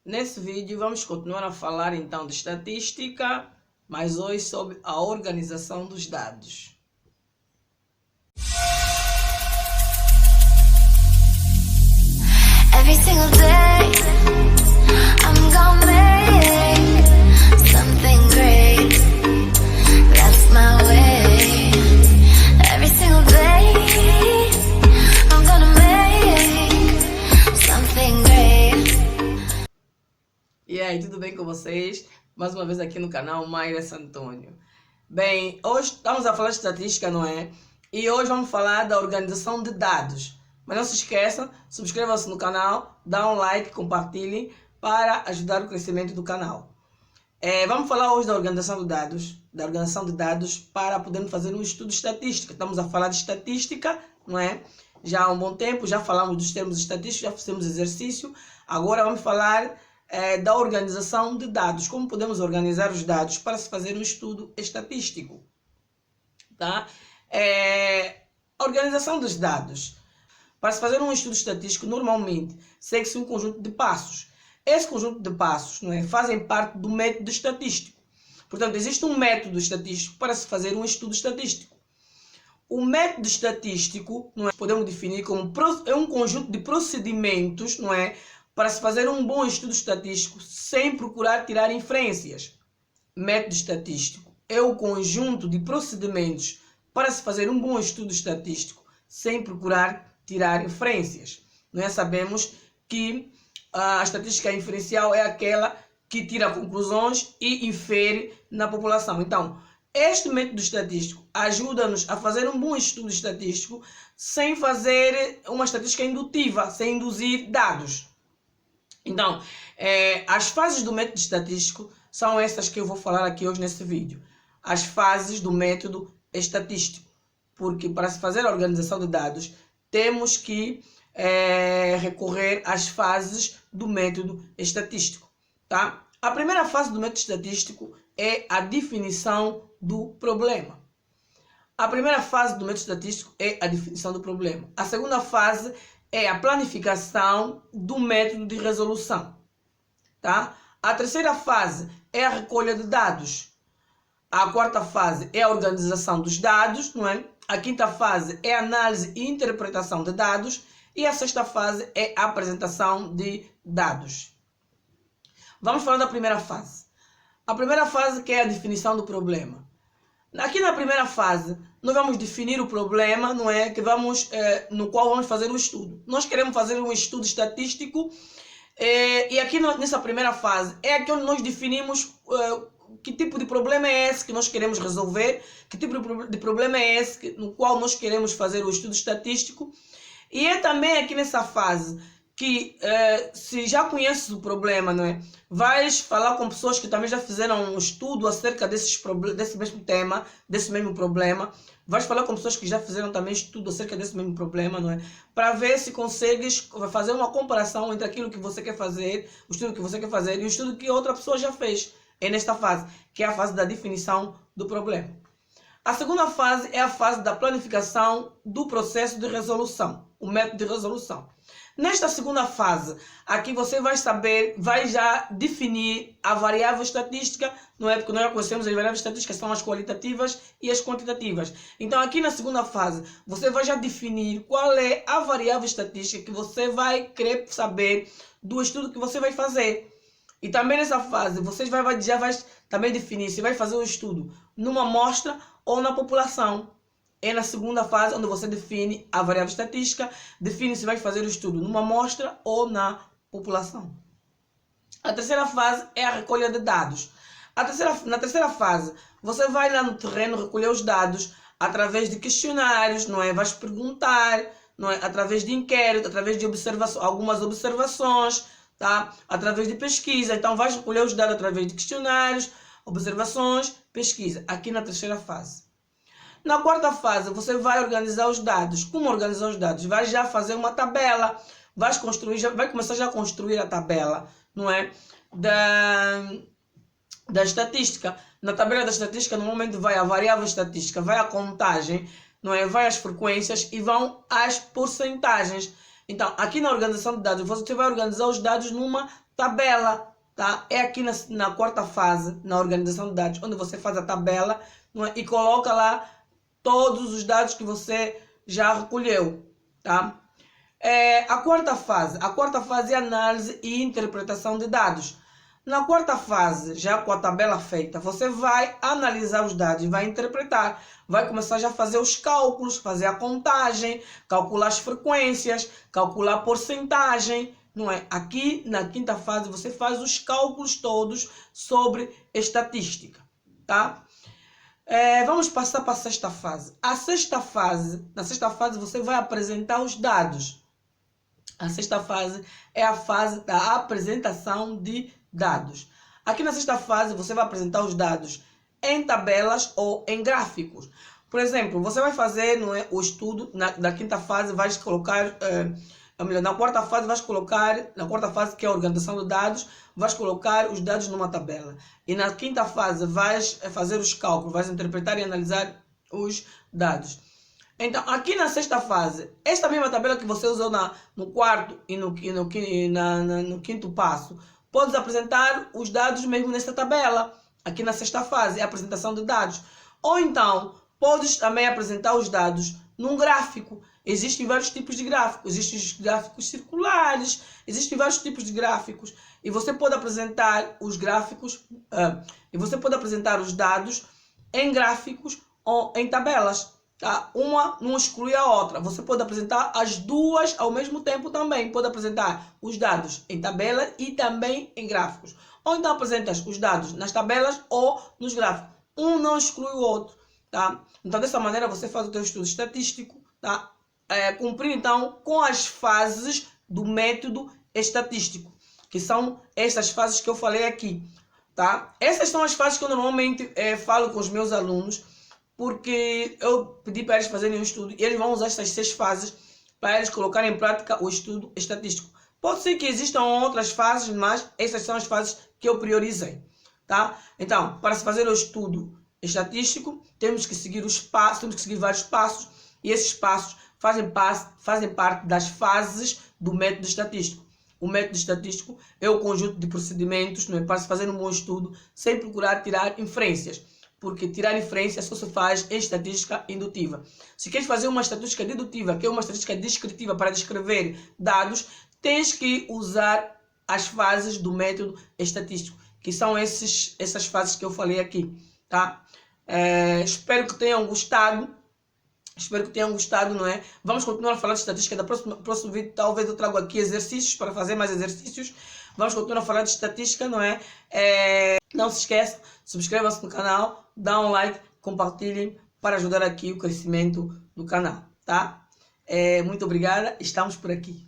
Nesse vídeo vamos continuar a falar então de estatística, mas hoje sobre a organização dos dados. Every single day, I'm gonna make something great. That's my way. Every single day, I'm gonna make something great. E aí, tudo bem com vocês? Mais uma vez aqui no canal Mayra Santônio. Bem, hoje estamos a falar de estatística, não é? E hoje vamos falar da organização de dados. Mas não se esqueçam, subscrevam-se no canal, dá um like, compartilhem para ajudar o crescimento do canal. Vamos falar hoje da organização de dados para podermos fazer um estudo estatístico. Estamos a falar de estatística, não é? Já há um bom tempo, já falamos dos termos estatísticos, já fizemos exercício. Agora vamos falar da organização de dados. Como podemos organizar os dados para se fazer um estudo estatístico. Tá? Organização dos dados. Para se fazer um estudo estatístico, normalmente segue-se um conjunto de passos. Esse conjunto de passos, não é, fazem parte do método estatístico. Portanto, existe um método estatístico para se fazer um estudo estatístico. O método estatístico, não é, podemos definir como um conjunto de procedimentos, não é, para se fazer um bom estudo estatístico sem procurar tirar inferências. Método estatístico é o conjunto de procedimentos para se fazer um bom estudo estatístico sem procurar tirar inferências. Nós sabemos que a estatística inferencial é aquela que tira conclusões e infere na população. Então, este método estatístico ajuda-nos a fazer um bom estudo estatístico sem fazer uma estatística indutiva, sem induzir dados. Então, as fases do método estatístico são essas que eu vou falar aqui hoje nesse vídeo. As fases do método estatístico. Porque para se fazer a organização de dados, temos que recorrer às fases do método estatístico. Tá? A primeira fase do método estatístico é a definição do problema. A primeira fase do método estatístico é a definição do problema. A segunda fase é a planificação do método de resolução. Tá? A terceira fase é a recolha de dados. A quarta fase é a organização dos dados, não é? A quinta fase é a análise e interpretação de dados. E a sexta fase é a apresentação de dados. Vamos falar da primeira fase. A primeira fase que é a definição do problema. Aqui na primeira fase, nós vamos definir o problema, não é? No qual vamos fazer o estudo. Nós queremos fazer um estudo estatístico e aqui nessa primeira fase é aqui onde nós definimos que tipo de problema é esse que nós queremos resolver, que tipo de problema é esse no qual nós queremos fazer o estudo estatístico. E é também aqui nessa fase que, se já conheces o problema, não é? Vais falar com pessoas que também já fizeram um estudo acerca desse mesmo tema, desse mesmo problema. Vais falar com pessoas que já fizeram também estudo acerca desse mesmo problema, não é? Para ver se consegues fazer uma comparação entre aquilo que você quer fazer, o estudo que você quer fazer e o estudo que outra pessoa já fez. É nesta fase, que é a fase da definição do problema. A segunda fase é a fase da planificação do processo de resolução, o método de resolução. Nesta segunda fase, aqui você vai já definir a variável estatística, não é? Porque nós já conhecemos as variáveis estatísticas, são as qualitativas e as quantitativas. Então aqui na segunda fase, você vai já definir qual é a variável estatística que você vai querer saber do estudo que você vai fazer. E também nessa fase, você já vai também definir se vai fazer o estudo numa amostra ou na população. É na segunda fase onde você define a variável estatística, define se vai fazer o estudo numa amostra ou na população. A terceira fase é a recolha de dados. Na terceira fase, você vai lá no terreno recolher os dados através de questionários, não é? Vais perguntar, não é? Através de inquérito, através de algumas observações, tá? Através de pesquisa. Então, vais recolher os dados através de questionários, observações, pesquisa. Aqui na terceira fase. Na quarta fase, você vai organizar os dados. Como organizar os dados? Vai já fazer uma tabela. Vai começar já a construir a tabela, não é? Da estatística. Na tabela da estatística, normalmente vai a variável estatística, vai a contagem, não é? Vai as frequências e vão as porcentagens. Então, aqui na organização de dados, você vai organizar os dados numa tabela, tá? É aqui na quarta fase, na organização de dados, onde você faz a tabela, não é? E coloca lá todos os dados que você já recolheu, tá? A quarta fase é análise e interpretação de dados. Na quarta fase, já com a tabela feita, você vai analisar os dados e vai interpretar. Vai começar já a fazer os cálculos, fazer a contagem, calcular as frequências, calcular a porcentagem, não é? Aqui na quinta fase você faz os cálculos todos sobre estatística, tá? Vamos passar para a sexta fase. Na sexta fase você vai apresentar os dados. A sexta fase é a fase da apresentação de dados. Aqui na sexta fase você vai apresentar os dados em tabelas ou em gráficos. Por exemplo, você vai fazer, não é, o estudo da quinta fase, vai colocar, na quarta fase na quarta fase, que é a organização de dados, vais colocar os dados numa tabela. E na quinta fase vais fazer os cálculos, vais interpretar e analisar os dados. Então, aqui na sexta fase, esta mesma tabela que você usou no quarto e no quinto passo, podes apresentar os dados mesmo nesta tabela. Aqui na sexta fase, é a apresentação de dados. Ou então, podes também apresentar os dados num gráfico. Existem vários tipos de gráficos. Existem os gráficos circulares, existem vários tipos de gráficos. E você pode apresentar os gráficos, e você pode apresentar os dados em gráficos ou em tabelas. Tá? Uma não exclui a outra. Você pode apresentar as duas ao mesmo tempo também. Pode apresentar os dados em tabela e também em gráficos. Ou então apresentas os dados nas tabelas ou nos gráficos. Um não exclui o outro. Tá? Então dessa maneira você faz o seu estudo estatístico, tá? Cumprindo então com as fases do método estatístico, que são essas fases que eu falei aqui. Tá? Essas são as fases que eu normalmente falo com os meus alunos, porque eu pedi para eles fazerem um estudo e eles vão usar essas 6 fases para eles colocarem em prática o estudo estatístico. Pode ser que existam outras fases, mas essas são as fases que eu priorizei. Tá? Então, para se fazer o estudo estatístico, temos que seguir os passos, temos que seguir vários passos, e esses passos fazem parte das fases do método estatístico. O método estatístico é o conjunto de procedimentos, não é, para se fazer um bom estudo sem procurar tirar inferências. Porque tirar inferência só se faz em estatística indutiva. Se queres fazer uma estatística dedutiva, que é uma estatística descritiva para descrever dados, tens que usar as fases do método estatístico, que são essas fases que eu falei aqui. Tá? Espero que tenham gostado. Não é? Vamos continuar a falar de estatística. No próximo vídeo talvez eu trago aqui exercícios para fazer mais exercícios. Vamos continuar a falar de estatística, não é? Não se esqueça, subscreva-se no canal, dá um like, compartilhem para ajudar aqui o crescimento do canal, tá? Muito obrigada, estamos por aqui.